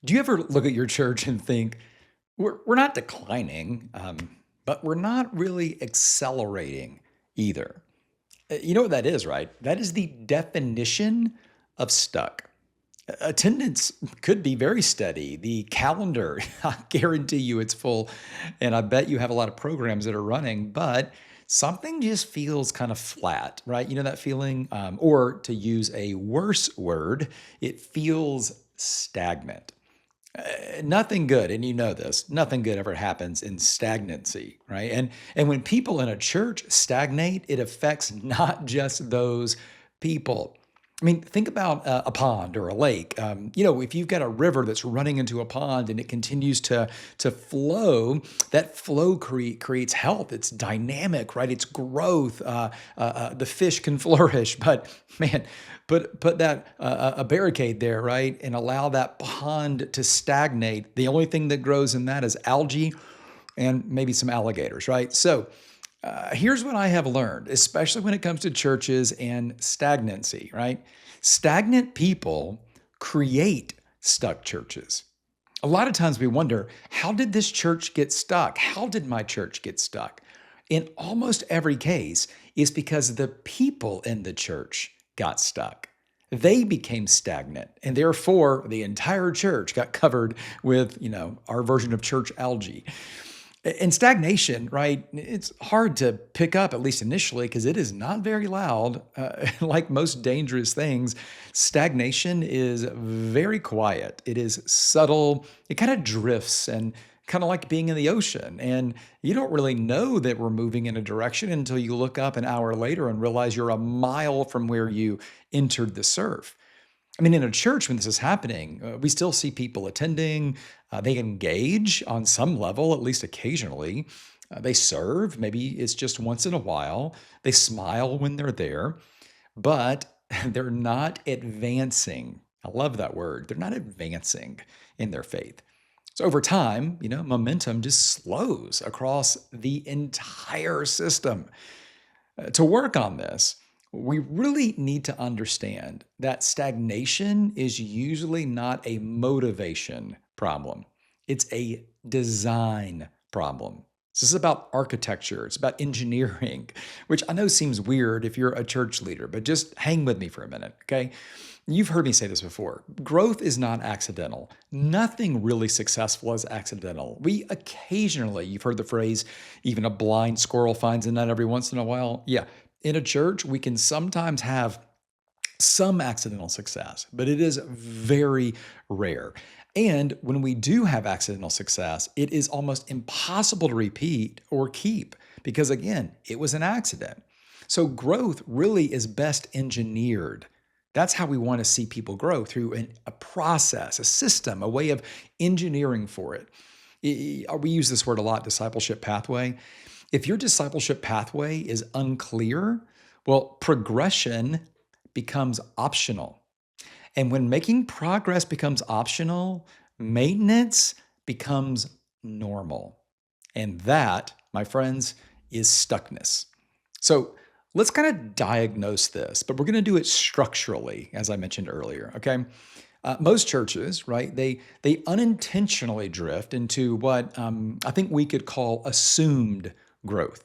Do you ever look at your church and think, we're not declining, but we're not really accelerating either? You know what that is, right? That is the definition of stuck. Attendance could be very steady. The calendar, I guarantee you it's full. And I bet you have a lot of programs that are running, but something just feels kind of flat, right? You know that feeling? Or to use a worse word, it feels stagnant. Nothing good, and you know this, nothing good ever happens in stagnancy, right? And when people in a church stagnate, it affects not just those people. I mean, think about a pond or a lake. If you've got a river that's running into a pond and it continues to flow, that flow creates health. It's dynamic, right? It's growth. The fish can flourish, but man, put that a barricade there, right, and allow that pond to stagnate. The only thing that grows in that is algae and maybe some alligators, right? So here's what I have learned, especially when it comes to churches and stagnancy, right? Stagnant people create stuck churches. A lot of times we wonder, how did this church get stuck? How did my church get stuck? In almost every case, it's because the people in the church got stuck. They became stagnant, and therefore the entire church got covered with, our version of church algae. And stagnation, right? It's hard to pick up, at least initially, because it is not very loud. Like most dangerous things, stagnation is very quiet. It is subtle. It kind of drifts and kind of like being in the ocean. And you don't really know that we're moving in a direction until you look up an hour later and realize you're a mile from where you entered the surf. I mean, in a church, when this is happening, we still see people attending. They engage on some level, at least occasionally. They serve. Maybe it's just once in a while. They smile when they're there, but they're not advancing. I love that word. They're not advancing in their faith. So over time, momentum just slows across the entire system. To work on this, we really need to understand that stagnation is usually not a motivation problem. It's a design problem. This is about architecture. It's about engineering, which I know seems weird if you're a church leader, but just hang with me for a minute, okay? You've heard me say this before. Growth is not accidental. Nothing really successful is accidental. We occasionally, you've heard the phrase, even a blind squirrel finds a nut every once in a while. Yeah, in a church, we can sometimes have some accidental success, but it is very rare. And when we do have accidental success, it is almost impossible to repeat or keep because, again, it was an accident. So growth really is best engineered. That's how we want to see people grow, through a process, a system, a way of engineering for it. We use this word a lot, discipleship pathway. If your discipleship pathway is unclear, well, progression becomes optional. And when making progress becomes optional, maintenance becomes normal. And that, my friends, is stuckness. So let's kind of diagnose this, but we're going to do it structurally, as I mentioned earlier, okay? Most churches, right, they unintentionally drift into what I think we could call assumed growth.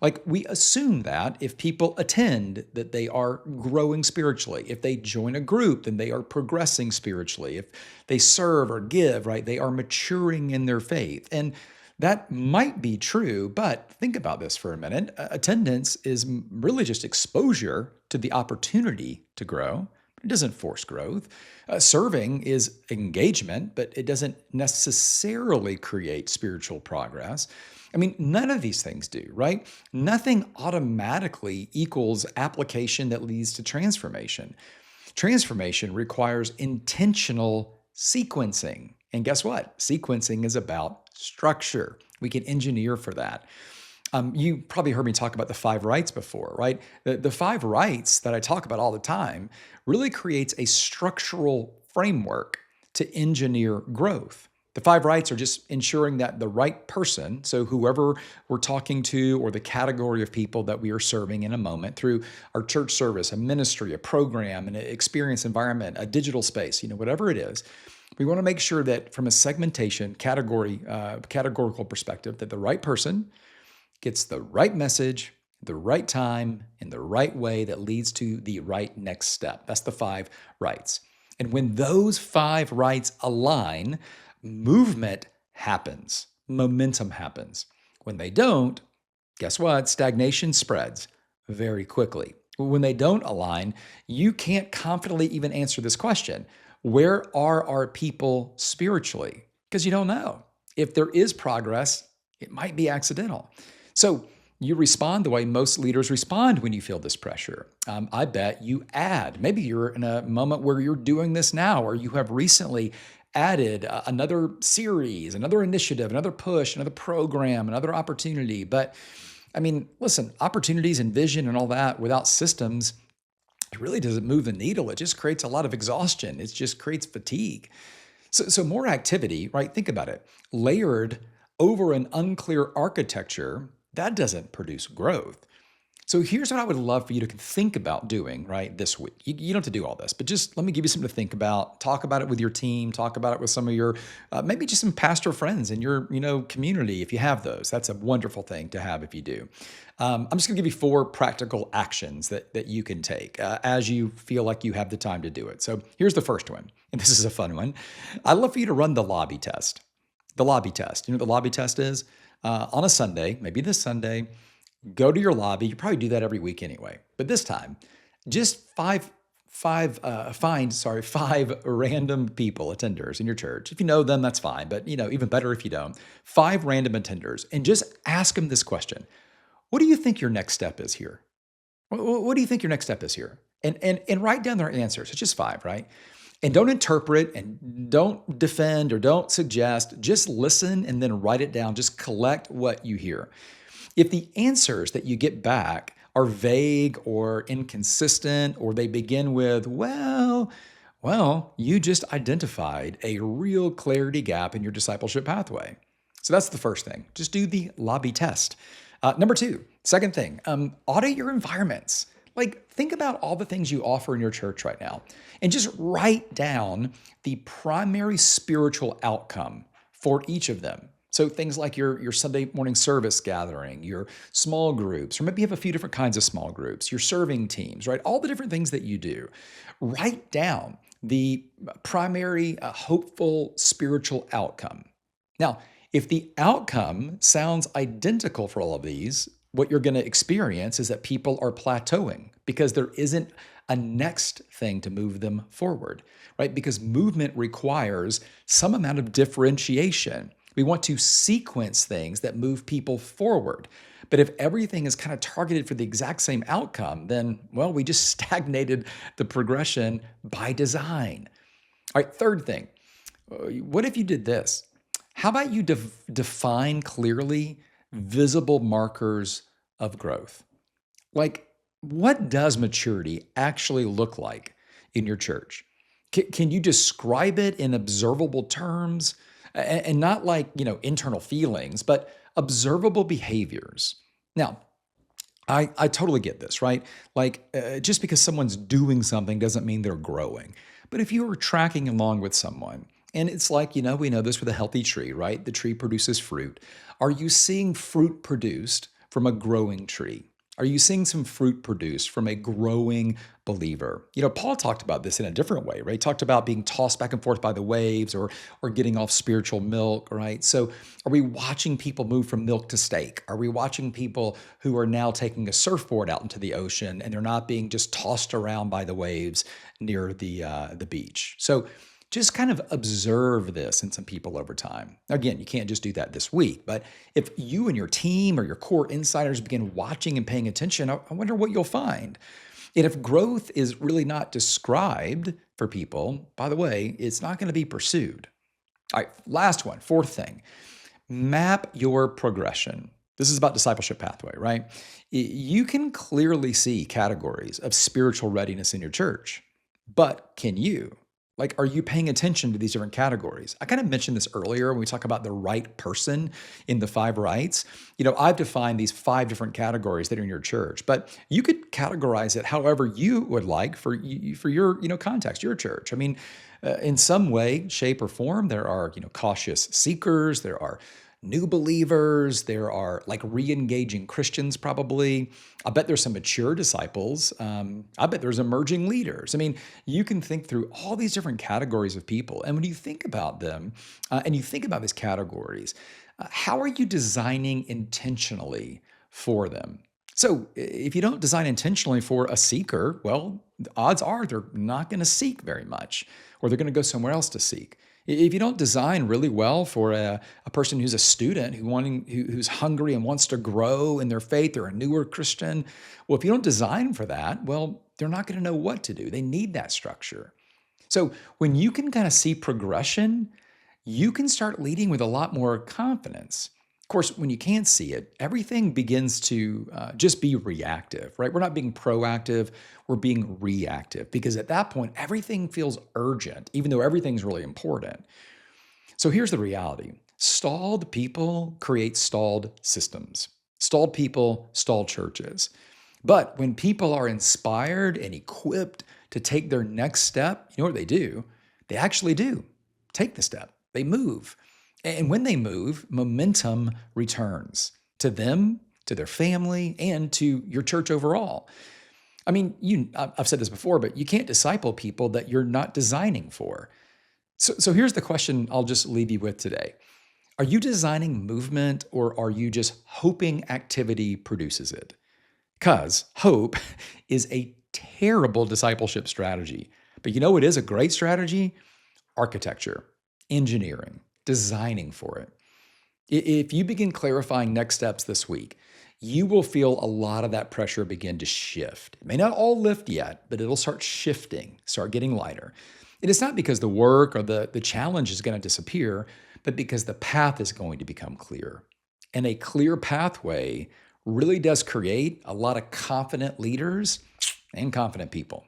Like, we assume that if people attend, that they are growing spiritually. If they join a group, then they are progressing spiritually. If they serve or give, right, they are maturing in their faith. And that might be true, but think about this for a minute. Attendance is really just exposure to the opportunity to grow. It doesn't force growth. Serving is engagement, but it doesn't necessarily create spiritual progress. I mean, none of these things do, right? Nothing automatically equals application that leads to transformation. Transformation requires intentional sequencing. And guess what? Sequencing is about structure. We can engineer for that. You probably heard me talk about the 5 rights before, right? The 5 rights that I talk about all the time really creates a structural framework to engineer growth. The 5 rights are just ensuring that the right person, so whoever we're talking to or the category of people that we are serving in a moment through our church service, a ministry, a program, an experience environment, a digital space, whatever it is, We want to make sure that from a segmentation categorical perspective, that the right person gets the right message, the right time, in the right way that leads to the right next step. That's the 5 rights. And when those 5 rights align, movement happens, momentum happens. When they don't, guess what? Stagnation spreads very quickly. When they don't align, you can't confidently even answer this question. Where are our people spiritually? Because you don't know. If there is progress, it might be accidental. So you respond the way most leaders respond when you feel this pressure. I bet you add. Maybe you're in a moment where you're doing this now, or you have recently added another series, another initiative, another push, another program, another opportunity. But I mean, listen, opportunities and vision and all that without systems, it really doesn't move the needle. It just creates a lot of exhaustion. It just creates fatigue. So more activity, right? Think about it. Layered over an unclear architecture, that doesn't produce growth. So here's what I would love for you to think about doing, right, this week. You don't have to do all this, but just let me give you something to think about. Talk about it with your team. Talk about it with some of your, maybe just some pastor friends in your, community, if you have those. That's a wonderful thing to have if you do. I'm just going to give you 4 practical actions that you can take as you feel like you have the time to do it. So here's the first one, and this is a fun one. I'd love for you to run the lobby test. The lobby test. You know what the lobby test is? On a Sunday, maybe this Sunday, go to your lobby. You probably do that every week anyway. But this time, just find 5 random people, attenders in your church. If you know them, that's fine. But even better if you don't. 5 random attenders, and just ask them this question: what do you think your next step is here? What do you think your next step is here? And write down their answers. It's just 5, right? And don't interpret and don't defend or don't suggest. Just listen and then write it down. Just collect what you hear. If the answers that you get back are vague or inconsistent, or they begin with, well, you just identified a real clarity gap in your discipleship pathway. So that's the first thing. Just do the lobby test. Number 2, second thing, audit your environments. Like, think about all the things you offer in your church right now and just write down the primary spiritual outcome for each of them. So things like your Sunday morning service gathering, your small groups, or maybe you have a few different kinds of small groups, your serving teams, right? All the different things that you do. Write down the primary hopeful spiritual outcome. Now, if the outcome sounds identical for all of these, what you're going to experience is that people are plateauing because there isn't a next thing to move them forward, right? Because movement requires some amount of differentiation. We want to sequence things that move people forward. But if everything is kind of targeted for the exact same outcome, then, we just stagnated the progression by design. All right, third thing, what if you did this? How about you define clearly visible markers of growth? Like, what does maturity actually look like in your church? Can you describe it in observable terms? And not like, internal feelings, but observable behaviors. Now, I totally get this, right? Like, just because someone's doing something doesn't mean they're growing. But if you are tracking along with someone, and it's like, we know this with a healthy tree, right? The tree produces fruit. Are you seeing fruit produced from a growing tree? Are you seeing some fruit produced from a growing believer? Paul talked about this in a different way, right? He talked about being tossed back and forth by the waves or getting off spiritual milk, right? So are we watching people move from milk to steak? Are we watching people who are now taking a surfboard out into the ocean and they're not being just tossed around by the waves near the beach? So just kind of observe this in some people over time. Again, you can't just do that this week, but if you and your team or your core insiders begin watching and paying attention, I wonder what you'll find. And if growth is really not described for people, by the way, it's not going to be pursued. All right, last one, fourth thing, map your progression. This is about discipleship pathway, right? You can clearly see categories of spiritual readiness in your church, but can you? Like, are you paying attention to these different categories? I kind of mentioned this earlier when we talk about the right person in the 5 rights. I've defined these 5 different categories that are in your church, but you could categorize it however you would like for your, context, your church. I mean, In some way, shape, or form, there are cautious seekers, there are new believers, there are like re-engaging Christians probably. I bet there's some mature disciples. I bet there's emerging leaders. I mean, you can think through all these different categories of people. And when you think about them and you think about these categories, how are you designing intentionally for them? So, if you don't design intentionally for a seeker, well, the odds are they're not going to seek very much, or they're going to go somewhere else to seek. If you don't design really well for a person who's a student who's hungry and wants to grow in their faith, or a newer Christian, well, if you don't design for that, well, they're not going to know what to do. They need that structure. So when you can kind of see progression, you can start leading with a lot more confidence. Of course, when you can't see it, everything begins to just be reactive, right? We're not being proactive, we're being reactive, because at that point, everything feels urgent, even though everything's really important. So here's the reality: stalled people create stalled systems, stalled people, stalled churches. But when people are inspired and equipped to take their next step, you know what they do? They actually do take the step, they move. And when they move, momentum returns to them, to their family, and to your church overall. I mean, I've said this before, but you can't disciple people that you're not designing for. So here's the question I'll just leave you with today. Are you designing movement, or are you just hoping activity produces it? Because hope is a terrible discipleship strategy. But you know what is a great strategy? Architecture, engineering, designing for it. If you begin clarifying next steps this week, you will feel a lot of that pressure begin to shift. It may not all lift yet, but it'll start shifting, start getting lighter. And it's not because the work or the challenge is going to disappear, but because the path is going to become clear. And a clear pathway really does create a lot of confident leaders and confident people.